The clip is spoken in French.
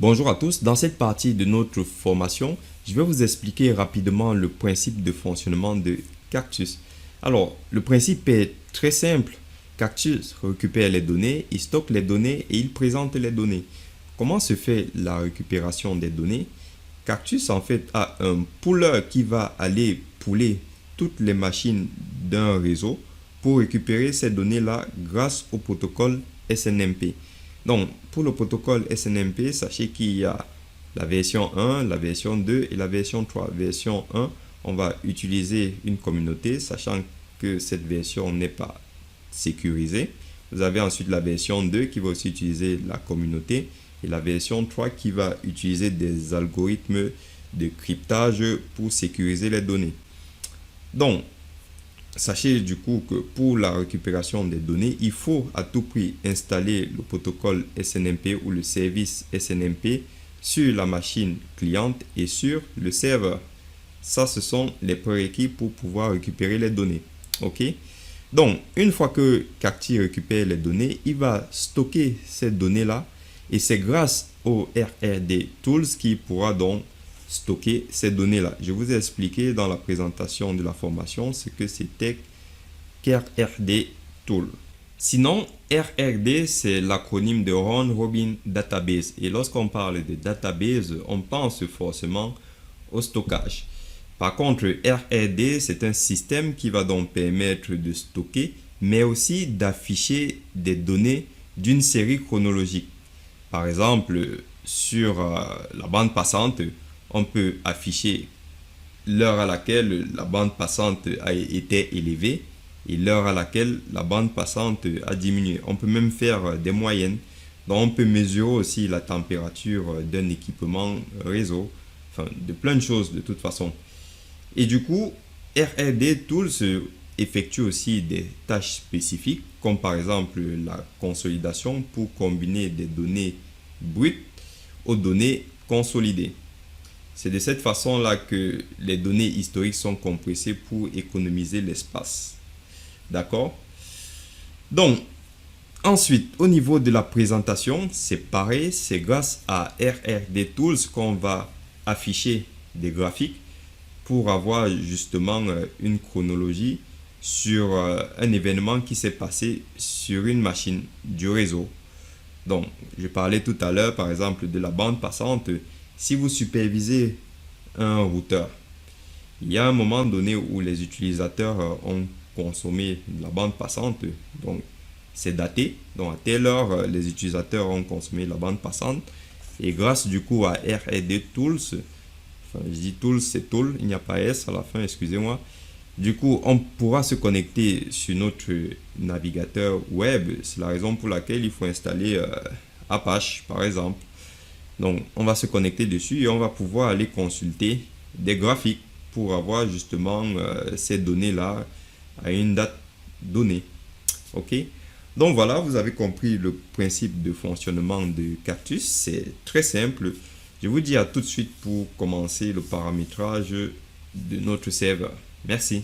Bonjour à tous, dans cette partie de notre formation, je vais vous expliquer rapidement le principe de fonctionnement de Cactus. Alors, le principe est très simple. Cactus récupère les données, il stocke les données et il présente les données. Comment se fait la récupération des données? Cactus en fait a un pooler qui va aller pooler toutes les machines d'un réseau pour récupérer ces données-là grâce au protocole SNMP. Donc, pour le protocole SNMP, sachez qu'il y a la version 1, la version 2 et la version 3. Version 1, on va utiliser une communauté, sachant que cette version n'est pas sécurisée. Vous avez ensuite la version 2 qui va aussi utiliser la communauté et la version 3 qui va utiliser des algorithmes de cryptage pour sécuriser les données. Donc, sachez du coup que pour la récupération des données, il faut à tout prix installer le protocole SNMP ou le service SNMP sur la machine cliente et sur le serveur. Ça, ce sont les prérequis pour pouvoir récupérer les données. OK? Donc, une fois que Cactus récupère les données, il va stocker ces données-là et c'est grâce au RRD Tools qu'il pourra donc stocker ces données-là. Je vous ai expliqué dans la présentation de la formation ce que c'était qu'RRD Tool. Sinon, RRD, c'est l'acronyme de Round Robin Database. Et lorsqu'on parle de database, on pense forcément au stockage. Par contre, RRD, c'est un système qui va donc permettre de stocker, mais aussi d'afficher des données d'une série chronologique. Par exemple, sur la bande passante, on peut afficher l'heure à laquelle la bande passante a été élevée et l'heure à laquelle la bande passante a diminué. On peut même faire des moyennes. Donc, on peut mesurer aussi la température d'un équipement réseau, enfin, de plein de choses de toute façon. Et du coup, RRD Tools effectue aussi des tâches spécifiques, comme par exemple la consolidation pour combiner des données brutes aux données consolidées. C'est de cette façon-là que les données historiques sont compressées pour économiser l'espace. D'accord? Donc, ensuite, au niveau de la présentation, c'est pareil. C'est grâce à RRD Tools qu'on va afficher des graphiques pour avoir justement une chronologie sur un événement qui s'est passé sur une machine du réseau. Donc, je parlais tout à l'heure, par exemple, de la bande passante. Si vous supervisez un routeur, il y a un moment donné où les utilisateurs ont consommé de la bande passante, donc c'est daté. Donc, à telle heure, les utilisateurs ont consommé la bande passante. Et grâce du coup à RRD Tools, enfin, je dis Tools, c'est Tool, il n'y a pas S à la fin, excusez-moi. Du coup, on pourra se connecter sur notre navigateur web. C'est la raison pour laquelle il faut installer Apache, par exemple. Donc, on va se connecter dessus et on va pouvoir aller consulter des graphiques pour avoir justement ces données-là à une date donnée. OK? Donc, voilà, vous avez compris le principe de fonctionnement de Cactus. C'est très simple. Je vous dis à tout de suite pour commencer le paramétrage de notre serveur. Merci.